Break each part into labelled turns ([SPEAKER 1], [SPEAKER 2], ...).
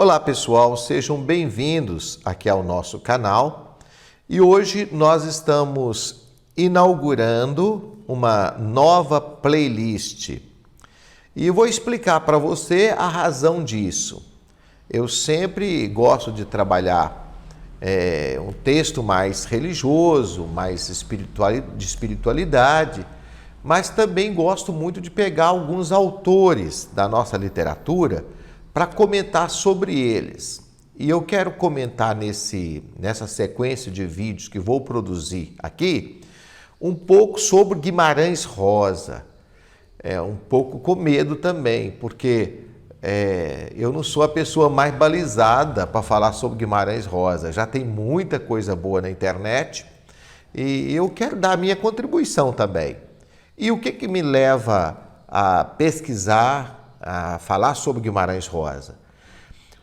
[SPEAKER 1] Olá pessoal, sejam bem-vindos aqui ao nosso canal e hoje nós estamos inaugurando uma nova playlist e eu vou explicar para você a razão disso. Eu sempre gosto de trabalhar um texto mais religioso, mais de espiritualidade, mas também gosto muito de pegar alguns autores da nossa literatura para comentar sobre eles. E eu quero comentar nessa sequência de vídeos que vou produzir aqui, um pouco sobre Guimarães Rosa. Um pouco com medo também, porque eu não sou a pessoa mais balizada para falar sobre Guimarães Rosa. Já tem muita coisa boa na internet e eu quero dar a minha contribuição também. E o que me leva a pesquisar, a falar sobre Guimarães Rosa?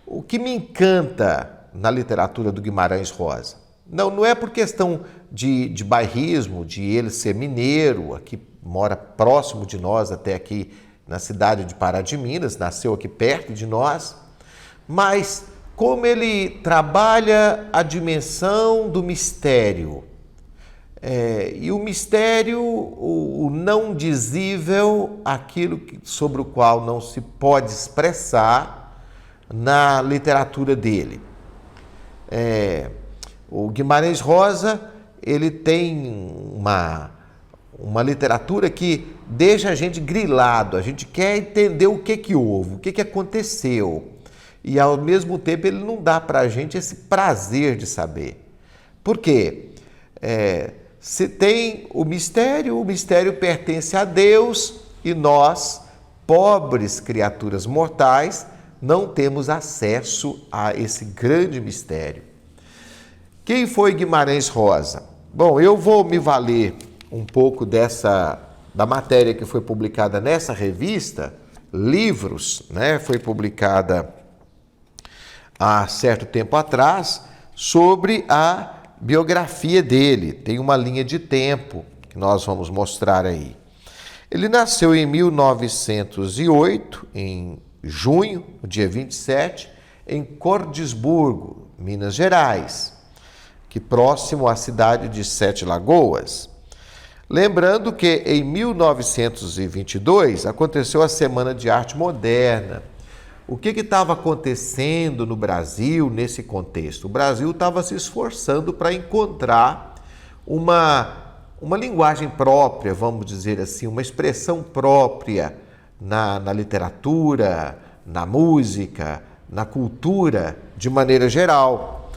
[SPEAKER 1] O que me encanta na literatura do Guimarães Rosa? Não é por questão de bairrismo, de ele ser mineiro, aqui mora próximo de nós, até aqui na cidade de Pará de Minas, nasceu aqui perto de nós, mas como ele trabalha a dimensão do mistério. E o mistério, o não dizível, aquilo sobre o qual não se pode expressar na literatura dele. O Guimarães Rosa, ele tem uma literatura que deixa a gente grilado, a gente quer entender o que houve, o que aconteceu. E ao mesmo tempo ele não dá para a gente esse prazer de saber. Por quê? Se tem o mistério pertence a Deus e nós, pobres criaturas mortais, não temos acesso a esse grande mistério. Quem foi Guimarães Rosa? Bom, eu vou me valer um pouco da matéria que foi publicada nessa revista, Livros, né? Foi publicada há certo tempo atrás, sobre a biografia dele. Tem uma linha de tempo que nós vamos mostrar aí. Ele nasceu em 1908, em junho, no dia 27, em Cordisburgo, Minas Gerais, que próximo à cidade de Sete Lagoas. Lembrando que em 1922 aconteceu a Semana de Arte Moderna. O que estava acontecendo no Brasil nesse contexto? O Brasil estava se esforçando para encontrar uma linguagem própria, vamos dizer assim, uma expressão própria na literatura, na música, na cultura, de maneira geral.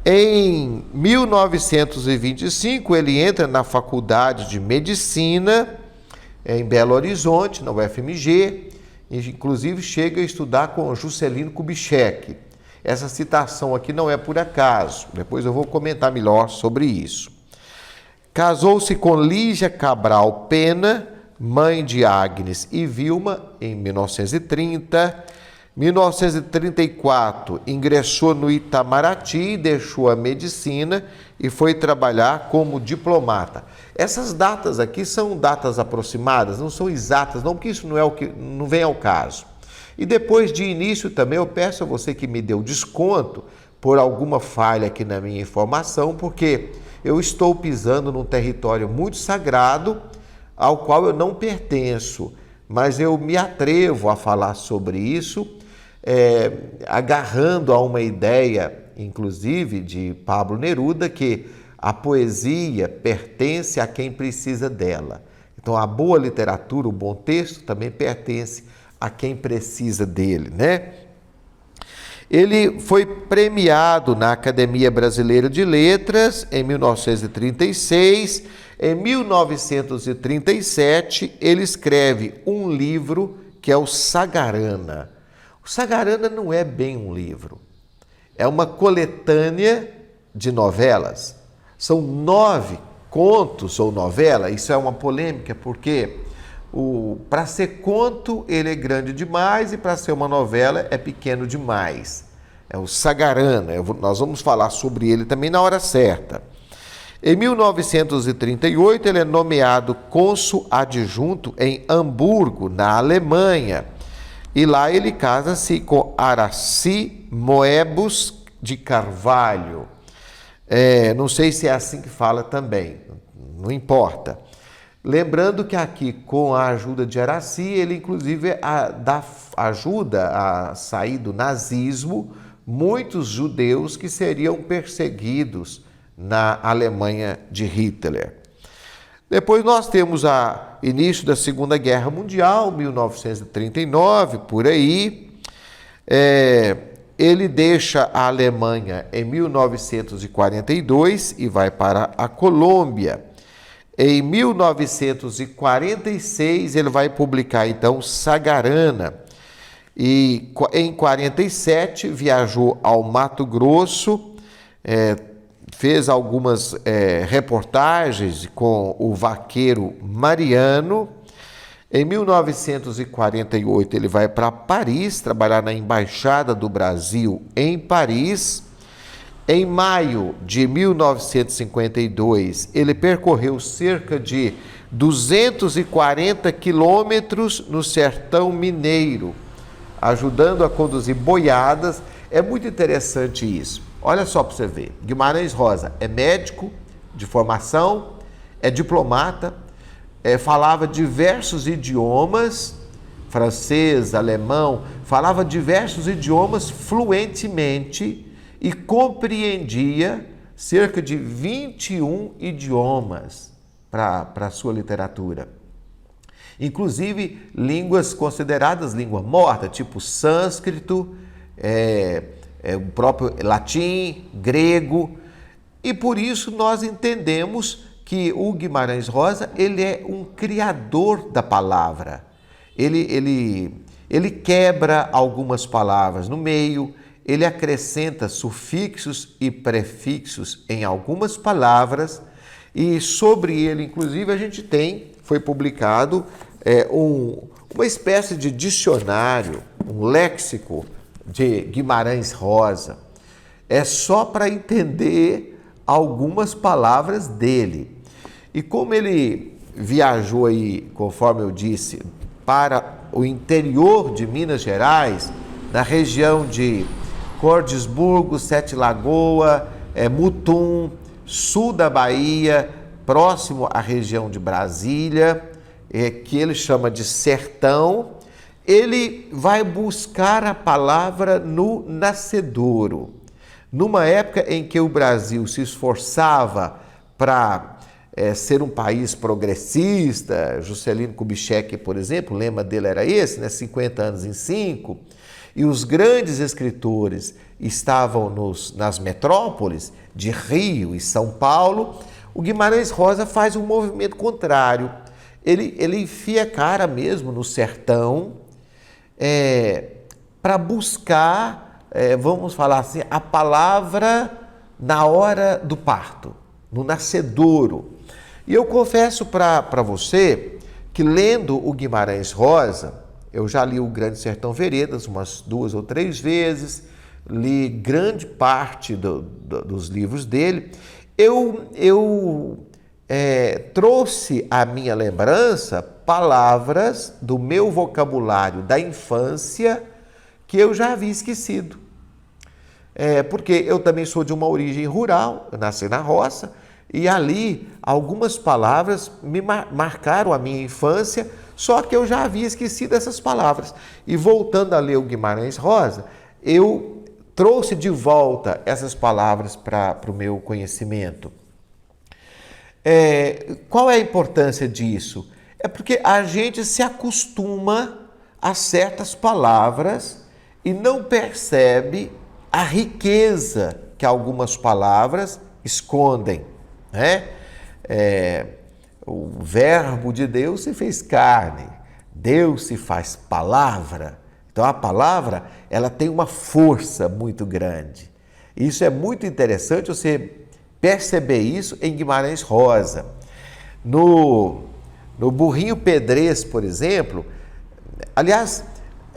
[SPEAKER 1] Em 1925, ele entra na Faculdade de Medicina, em Belo Horizonte, na UFMG, inclusive chega a estudar com Juscelino Kubitschek. Essa citação aqui não é por acaso, depois eu vou comentar melhor sobre isso. Casou-se com Lígia Cabral Pena, mãe de Agnes e Vilma, em 1930. Em 1934, ingressou no Itamaraty, deixou a medicina e foi trabalhar como diplomata. Essas datas aqui são datas aproximadas, não são exatas, não, porque isso não vem ao caso. E depois de início também eu peço a você que me dê o desconto por alguma falha aqui na minha informação, porque eu estou pisando num território muito sagrado ao qual eu não pertenço, mas eu me atrevo a falar sobre isso, agarrando a uma ideia, inclusive, de Pablo Neruda, que a poesia pertence a quem precisa dela. Então, a boa literatura, o bom texto, também pertence a quem precisa dele, né? Ele foi premiado na Academia Brasileira de Letras em 1936. Em 1937, ele escreve um livro que é o Sagarana. O Sagarana não é bem um livro, é uma coletânea de novelas. São 9 contos ou novela. Isso é uma polêmica, porque para ser conto ele é grande demais e para ser uma novela é pequeno demais. É o Sagarana, nós vamos falar sobre ele também na hora certa. Em 1938 ele é nomeado cônsul adjunto em Hamburgo, na Alemanha. E lá ele casa-se com Araci Moebus de Carvalho. Não sei se é assim que fala também, não importa. Lembrando que aqui, com a ajuda de Araci, ele inclusive ajuda a sair do nazismo muitos judeus que seriam perseguidos na Alemanha de Hitler. Depois nós temos o início da Segunda Guerra Mundial, 1939, por aí. Ele deixa a Alemanha em 1942 e vai para a Colômbia. Em 1946 ele vai publicar então Sagarana. E em 47 viajou ao Mato Grosso, fez algumas reportagens com o vaqueiro Mariano. Em 1948 ele vai para Paris, trabalhar na Embaixada do Brasil em Paris. Em maio de 1952 ele percorreu cerca de 240 quilômetros no sertão mineiro, ajudando a conduzir boiadas. É muito interessante isso. Olha só para você ver. Guimarães Rosa é médico de formação, é diplomata, falava diversos idiomas, francês, alemão, falava diversos idiomas fluentemente e compreendia cerca de 21 idiomas para a sua literatura. Inclusive línguas consideradas língua morta, tipo sânscrito, o próprio latim, grego, e por isso nós entendemos que o Guimarães Rosa ele é um criador da palavra. Ele quebra algumas palavras no meio, ele acrescenta sufixos e prefixos em algumas palavras, e sobre ele, inclusive, a gente foi publicado uma espécie de dicionário, um léxico de Guimarães Rosa. É só para entender algumas palavras dele. E como ele viajou aí, conforme eu disse, para o interior de Minas Gerais, na região de Cordisburgo, Sete Lagoas, Mutum, sul da Bahia, próximo à região de Brasília, que ele chama de sertão, ele vai buscar a palavra no nascedouro. Numa época em que o Brasil se esforçava para ser um país progressista, Juscelino Kubitschek, por exemplo, o lema dele era esse, 50 anos em 5, e os grandes escritores estavam nas metrópoles de Rio e São Paulo, o Guimarães Rosa faz um movimento contrário. Ele enfia a cara mesmo no sertão para buscar, vamos falar assim, a palavra na hora do parto, no nascedouro. E eu confesso para você que lendo o Guimarães Rosa, eu já li o Grande Sertão Veredas umas 2 ou 3 vezes, li grande parte dos livros dele. Eu trouxe à minha lembrança palavras do meu vocabulário da infância que eu já havia esquecido. Porque eu também sou de uma origem rural, eu nasci na roça, e ali algumas palavras me marcaram a minha infância, só que eu já havia esquecido essas palavras. E voltando a ler o Guimarães Rosa, eu trouxe de volta essas palavras para o meu conhecimento. Qual é a importância disso? É porque a gente se acostuma a certas palavras e não percebe a riqueza que algumas palavras escondem, né? O verbo de Deus se fez carne, Deus se faz palavra. Então a palavra, ela tem uma força muito grande. Isso é muito interessante você perceber isso em Guimarães Rosa. No Burrinho Pedrez, por exemplo, aliás,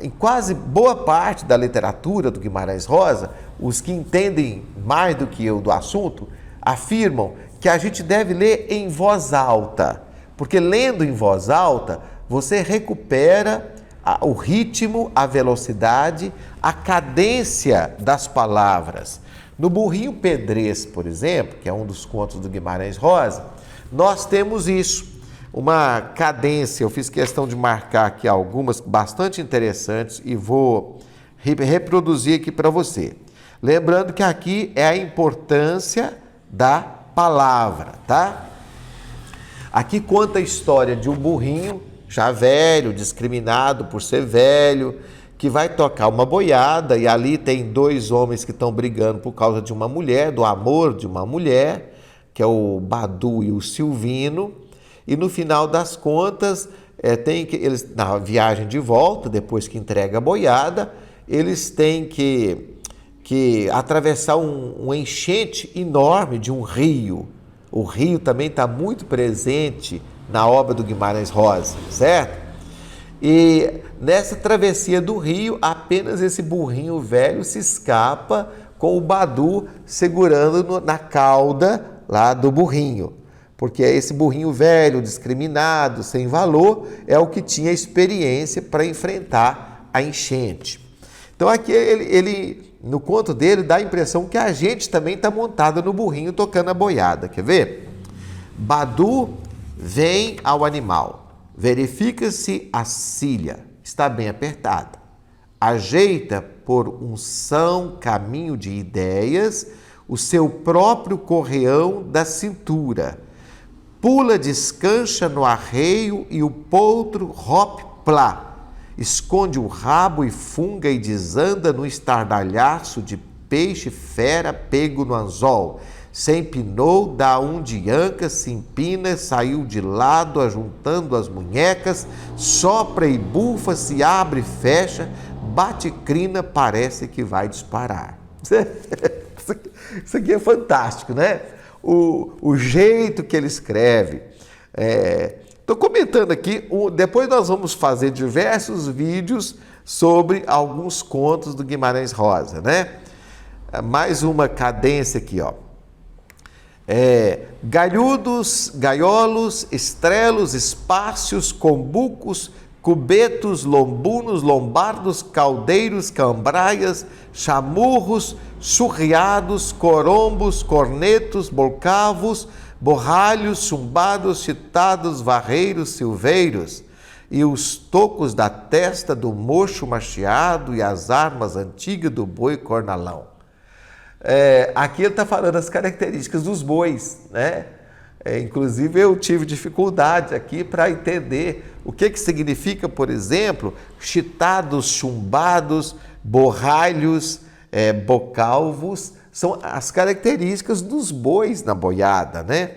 [SPEAKER 1] em quase boa parte da literatura do Guimarães Rosa, os que entendem mais do que eu do assunto, afirmam que a gente deve ler em voz alta, porque lendo em voz alta, você recupera o ritmo, a velocidade, a cadência das palavras. No Burrinho Pedrez, por exemplo, que é um dos contos do Guimarães Rosa, nós temos isso, uma cadência. Eu fiz questão de marcar aqui algumas bastante interessantes e vou reproduzir aqui para você. Lembrando que aqui é a importância da palavra, tá? Aqui conta a história de um burrinho já velho, discriminado por ser velho, que vai tocar uma boiada e ali tem dois homens que estão brigando por causa de uma mulher, do amor de uma mulher, que é o Badu e o Silvino, e no final das contas, eles, na viagem de volta, depois que entrega a boiada, eles têm que atravessar um enchente enorme de um rio. O rio também está muito presente na obra do Guimarães Rosa, certo? E nessa travessia do rio, apenas esse burrinho velho se escapa com o Badu segurando na cauda lá do burrinho. Porque esse burrinho velho, discriminado, sem valor, é o que tinha experiência para enfrentar a enchente. Então aqui ele, no conto dele, dá a impressão que a gente também está montada no burrinho tocando a boiada. Quer ver? Badu vem ao animal. Verifica-se a cilha, está bem apertada. Ajeita por um são caminho de ideias o seu próprio correão da cintura. Pula, descancha no arreio e o potro rompe-plá. Esconde o rabo e funga e desanda no estardalhaço de peixe fera pego no anzol. Se empinou, dá um de anca, se empina, saiu de lado, ajuntando as munhecas, sopra e bufa, se abre e fecha, bate crina, parece que vai disparar. Isso aqui é fantástico, né? O jeito que ele escreve. Estou comentando aqui, depois nós vamos fazer diversos vídeos sobre alguns contos do Guimarães Rosa, né? Mais uma cadência aqui, ó. Galhudos, gaiolos, estrelos, espácios, combucos, cubetos, lombunos, lombardos, caldeiros, cambraias, chamurros, churriados, corombos, cornetos, bolcavos, borralhos, chumbados, chitados, varreiros, silveiros, e os tocos da testa do mocho macheado e as armas antigas do boi cornalão. Aqui ele está falando as características dos bois, né? Inclusive eu tive dificuldade aqui para entender o que significa, por exemplo, chitados, chumbados, borralhos, bocalvos, são as características dos bois na boiada, né?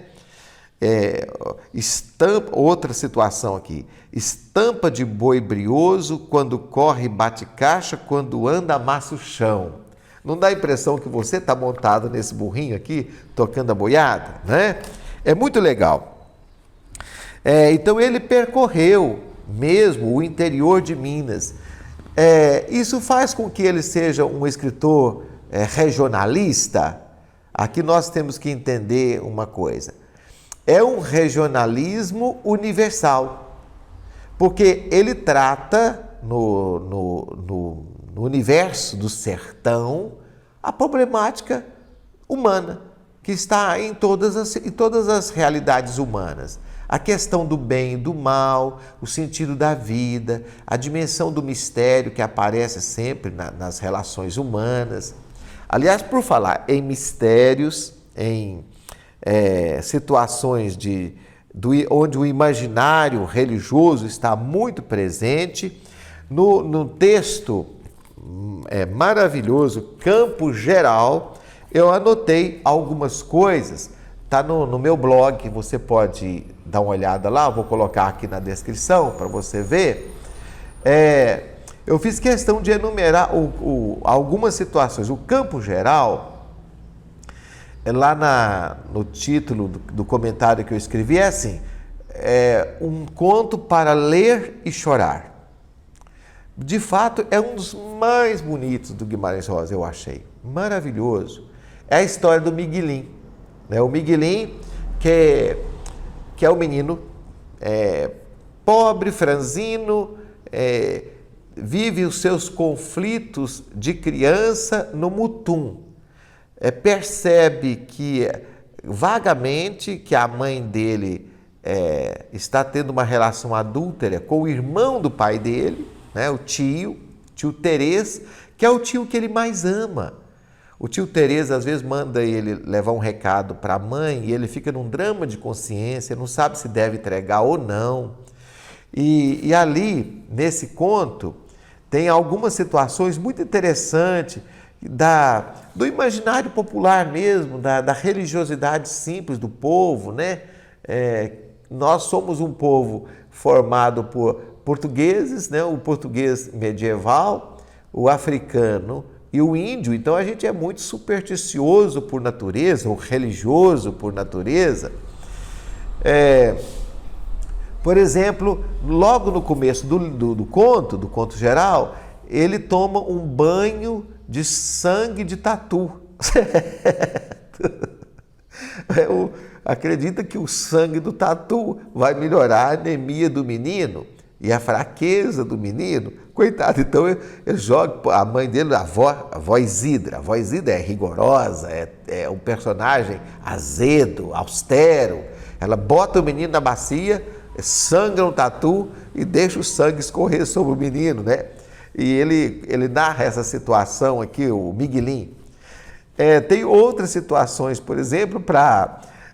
[SPEAKER 1] Outra situação aqui, estampa de boi brioso, quando corre bate caixa, quando anda amassa o chão. Não dá a impressão que você está montado nesse burrinho aqui, tocando a boiada, né? É muito legal. Então ele percorreu mesmo o interior de Minas. Isso faz com que ele seja um escritor regionalista. Aqui nós temos que entender uma coisa. É um regionalismo universal, porque ele trata no universo do sertão a problemática humana, que está em todas as realidades humanas. A questão do bem e do mal, o sentido da vida, a dimensão do mistério que aparece sempre nas relações humanas. Aliás, por falar em mistérios, em situações onde o imaginário religioso está muito presente, no texto maravilhoso Campo Geral, eu anotei algumas coisas. Está no meu blog, você pode dar uma olhada lá, vou colocar aqui na descrição para você ver. Eu fiz questão de enumerar algumas situações. O Campo Geral, lá no título do comentário que eu escrevi, é assim: um conto para ler e chorar. De fato, é um dos mais bonitos do Guimarães Rosa, eu achei. Maravilhoso. É a história do Miguelim. O Miguelim, que é um menino pobre, franzino, vive os seus conflitos de criança no mutum. Percebe que, vagamente, que a mãe dele está tendo uma relação adúltera com o irmão do pai dele, né, o tio Terês, que é o tio que ele mais ama. O tio Terês às vezes manda ele levar um recado para a mãe e ele fica num drama de consciência, não sabe se deve entregar ou não. E ali, nesse conto, tem algumas situações muito interessantes do imaginário popular mesmo, da religiosidade simples do povo, né? Nós somos um povo formado por portugueses, né? O português medieval, o africano e o índio. Então a gente é muito supersticioso por natureza, ou religioso por natureza. Por exemplo, logo no começo do conto geral, ele toma um banho de sangue de tatu. Acredita que o sangue do tatu vai melhorar a anemia do menino e a fraqueza do menino. Coitado, então ele joga a mãe dele, a avó Isidra. A avó Isidra é rigorosa, é um personagem azedo, austero. Ela bota o menino na bacia, sangra um tatu e deixa o sangue escorrer sobre o menino, né? E ele narra essa situação aqui, o Miguelim. Tem outras situações, por exemplo,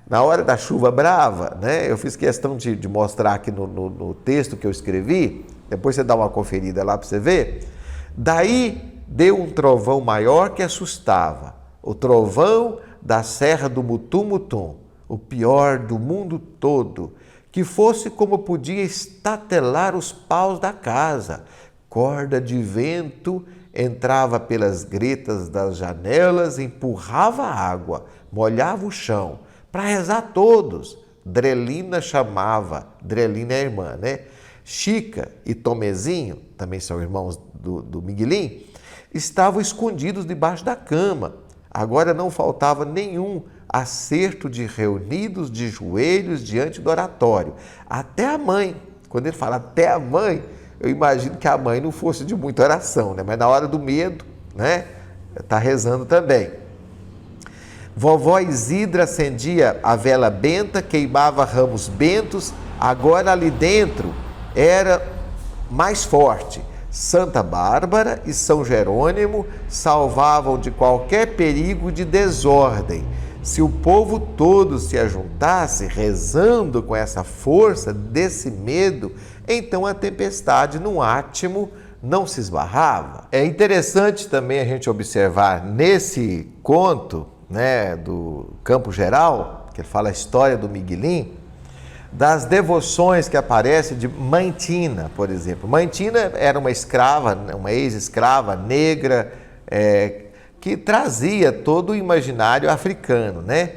[SPEAKER 1] na hora da chuva brava, né? Eu fiz questão de mostrar aqui no texto que eu escrevi, depois você dá uma conferida lá para você ver. Daí deu um trovão maior que assustava, o trovão da serra do Mutum-Mutum, o pior do mundo todo, que fosse como podia estatelar os paus da casa. Corda de vento entrava pelas gretas das janelas, empurrava a água, molhava o chão, para rezar todos. Drelina chamava, Drelina é a irmã, né? Chica e Tomezinho, também são irmãos do Miguelim, estavam escondidos debaixo da cama. Agora não faltava nenhum acerto de reunidos de joelhos diante do oratório. Até a mãe, quando ele fala até a mãe, eu imagino que a mãe não fosse de muita oração, né? Mas na hora do medo, né? Está rezando também. Vovó Isidra acendia a vela benta, queimava ramos bentos, agora ali dentro era mais forte. Santa Bárbara e São Jerônimo salvavam de qualquer perigo de desordem. Se o povo todo se ajuntasse rezando com essa força desse medo, então a tempestade no átimo não se esbarrava. É interessante também a gente observar nesse conto, né, do Campo Geral, que ele fala a história do Miguelim, das devoções que aparecem de Mãe Tina, por exemplo. Mãe Tina era uma escrava, uma ex-escrava negra, que trazia todo o imaginário africano, né?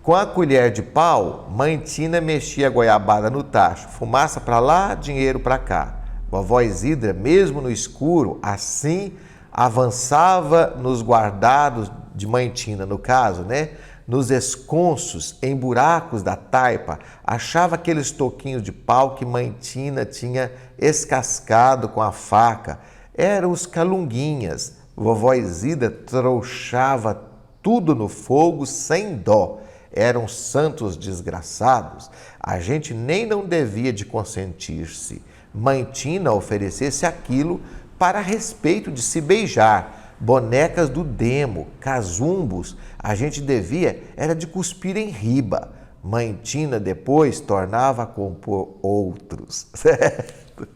[SPEAKER 1] Com a colher de pau, Mãe Tina mexia a goiabada no tacho, fumaça para lá, dinheiro para cá. Vovó Isidra, mesmo no escuro, assim avançava nos guardados de Mãe Tina, no caso, né? Nos esconsos, em buracos da taipa, achava aqueles toquinhos de pau que Mãe Tina tinha escascado com a faca. Eram os calunguinhas. Vovó Isidra trouxava tudo no fogo sem dó. Eram santos desgraçados. A gente nem não devia de consentir-se. Mãe Tina oferecesse aquilo para respeito de se beijar. Bonecas do demo, casumbos, a gente devia era de cuspir em riba. Mãe Tina depois tornava a compor outros, certo?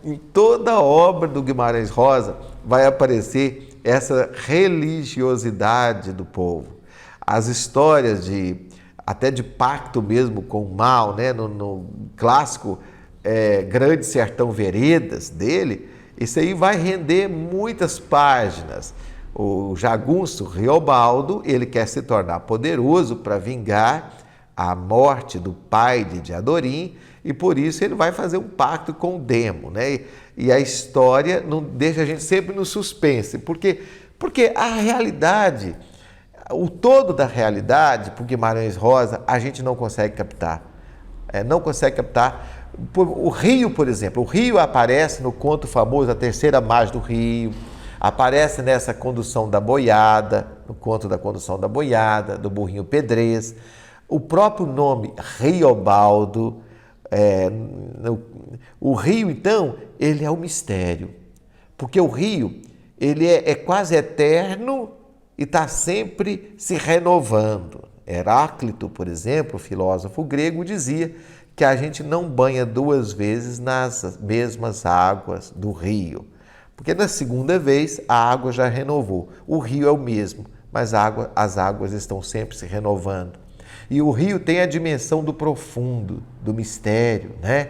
[SPEAKER 1] Em toda a obra do Guimarães Rosa vai aparecer essa religiosidade do povo. As histórias até de pacto mesmo com o mal, né? No clássico Grande Sertão Veredas dele, isso aí vai render muitas páginas. O jagunço Riobaldo, ele quer se tornar poderoso para vingar a morte do pai de Diadorim e por isso ele vai fazer um pacto com o demo, né? E a história não deixa a gente sempre no suspense, porque a realidade, o todo da realidade, por Guimarães Rosa, a gente não consegue captar. Não consegue captar. O rio, por exemplo, o rio aparece no conto famoso A Terceira Margem do Rio, aparece nessa condução da boiada, no conto da condução da boiada, do burrinho Pedrez. O próprio nome Riobaldo, o rio, então, ele é um mistério, porque o rio, ele é quase eterno e está sempre se renovando. Heráclito, por exemplo, o filósofo grego, dizia que a gente não banha duas vezes nas mesmas águas do rio, porque na segunda vez a água já renovou. O rio é o mesmo, mas as águas estão sempre se renovando. E o rio tem a dimensão do profundo, do mistério, né?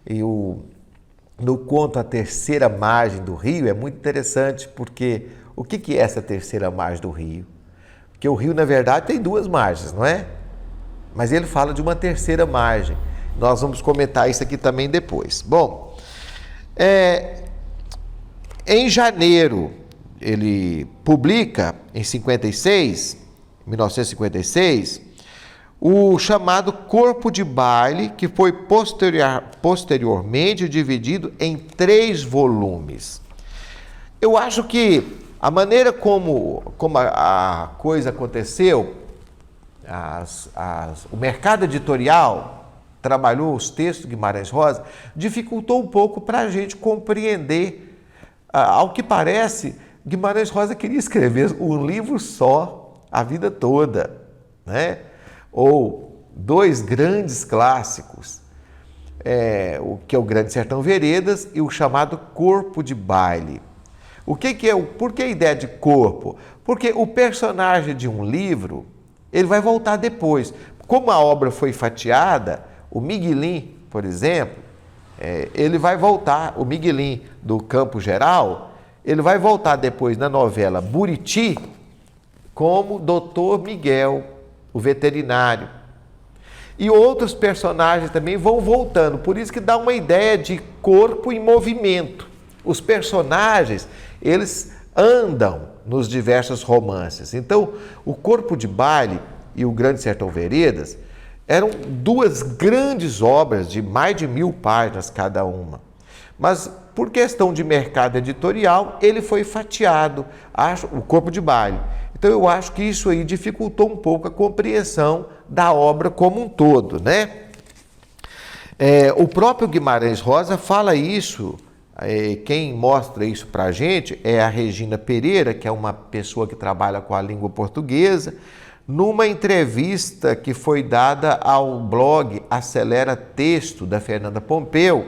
[SPEAKER 1] E no conto A Terceira Margem do Rio é muito interessante, porque o que é essa terceira margem do rio? Porque o rio, na verdade, tem duas margens, não é? Mas ele fala de uma terceira margem. Nós vamos comentar isso aqui também depois. Bom, em janeiro, ele publica, em 1956, o chamado Corpo de Baile, que foi posteriormente dividido em 3 volumes. Eu acho que a maneira como a coisa aconteceu, o mercado editorial trabalhou os textos de Guimarães Rosa, dificultou um pouco para a gente compreender. Ao que parece, Guimarães Rosa queria escrever um livro só, a vida toda, né? Ou 2 grandes clássicos, o que é o Grande Sertão Veredas e o chamado Corpo de Baile. Por que a ideia de corpo? Porque o personagem de um livro, ele vai voltar depois. Como a obra foi fatiada, o Miguelin, por exemplo, ele vai voltar, o Miguelin do Campo Geral, ele vai voltar depois na novela Buriti como Dr. Miguel, o veterinário. E outros personagens também vão voltando, por isso que dá uma ideia de corpo em movimento. Os personagens, eles andam nos diversos romances. Então, o Corpo de Baile e o Grande Sertão Veredas eram 2 grandes obras de mais de 1000 páginas cada uma. Mas, por questão de mercado editorial, ele foi fatiado, o Corpo de Baile. Então, eu acho que isso aí dificultou um pouco a compreensão da obra como um todo, né? O próprio Guimarães Rosa fala isso. Quem mostra isso para a gente é a Regina Pereira, que é uma pessoa que trabalha com a língua portuguesa, numa entrevista que foi dada ao blog Acelera Texto, da Fernanda Pompeu.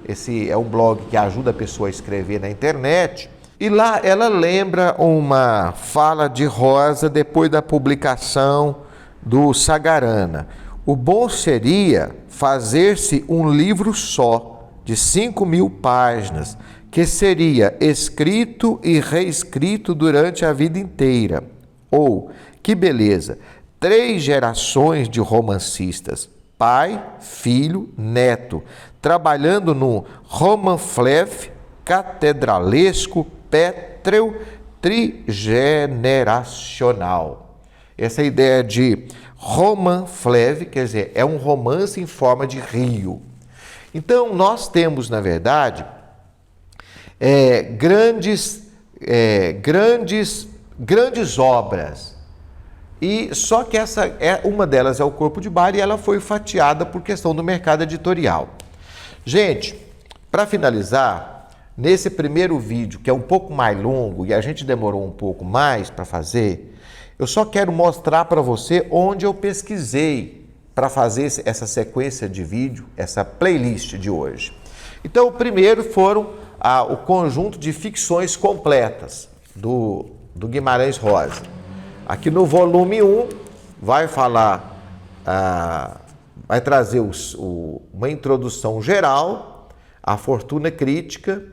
[SPEAKER 1] Esse é um blog que ajuda a pessoa a escrever na internet. E lá ela lembra uma fala de Rosa depois da publicação do Sagarana. O bom seria fazer-se um livro só, de 5.000 páginas, que seria escrito e reescrito durante a vida inteira. Ou, que beleza, 3 gerações de romancistas, pai, filho, neto, trabalhando num roman-fleuve catedralesco, pétreo, trigeneracional. Essa ideia de roman-fleuve, quer dizer, é um romance em forma de rio. Então, nós temos, na verdade, grandes obras. E só que uma delas é o Corpo de Baile e ela foi fatiada por questão do mercado editorial. Gente, para finalizar, nesse primeiro vídeo, que é um pouco mais longo e a gente demorou um pouco mais para fazer, eu só quero mostrar para você onde eu pesquisei para fazer essa sequência de vídeo, essa playlist de hoje. Então, o primeiro foram o conjunto de ficções completas do Guimarães Rosa. Aqui no volume 1 vai falar, vai trazer uma introdução geral, a fortuna crítica,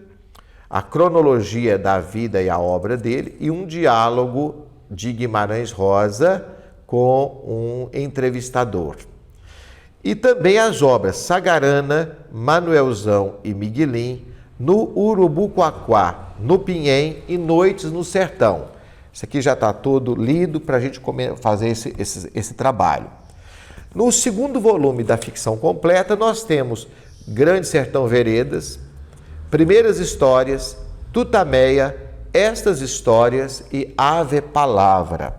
[SPEAKER 1] a cronologia da vida e a obra dele e um diálogo de Guimarães Rosa com um entrevistador. E também as obras Sagarana, Manuelzão e Miguelin, no Urubuquaquá, no Pinhém e Noites no Sertão. Isso aqui já está todo lido para a gente fazer esse trabalho. No segundo volume da ficção completa, nós temos Grande Sertão Veredas, Primeiras Histórias, Tutameia, Estas Histórias e Ave Palavra.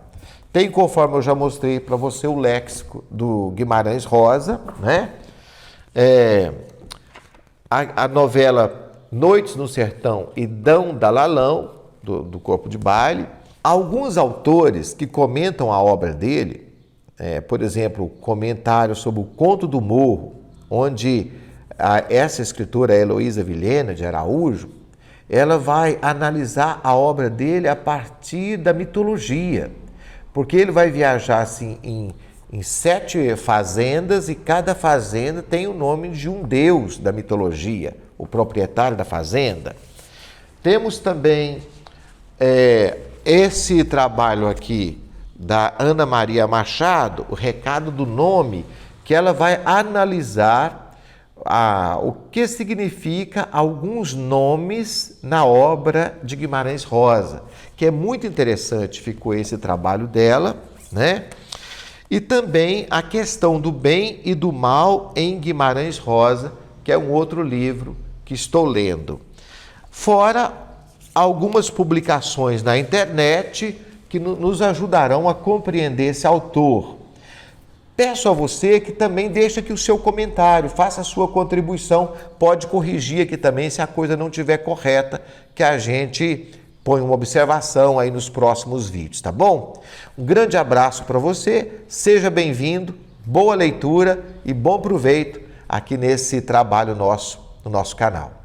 [SPEAKER 1] Tem, conforme eu já mostrei para você, o léxico do Guimarães Rosa, né? A novela Noites no Sertão e Dão da Lalão, do Corpo de Baile. Alguns autores que comentam a obra dele, por exemplo, comentário sobre o Conto do Morro, onde essa escritora, Heloísa Vilhena de Araújo, ela vai analisar a obra dele a partir da mitologia, porque ele vai viajar assim em 7 fazendas e cada fazenda tem o nome de um deus da mitologia, o proprietário da fazenda. Temos também esse trabalho aqui da Ana Maria Machado, o Recado do Nome, que ela vai analisar o que significa alguns nomes na obra de Guimarães Rosa, que é muito interessante, ficou esse trabalho dela, né? E também a questão do bem e do mal em Guimarães Rosa, que é um outro livro que estou lendo. Fora algumas publicações na internet que nos ajudarão a compreender esse autor. Peço a você que também deixe aqui o seu comentário, faça a sua contribuição, pode corrigir aqui também se a coisa não estiver correta, que a gente põe uma observação aí nos próximos vídeos, tá bom? Um grande abraço para você, seja bem-vindo, boa leitura e bom proveito aqui nesse trabalho nosso, no nosso canal.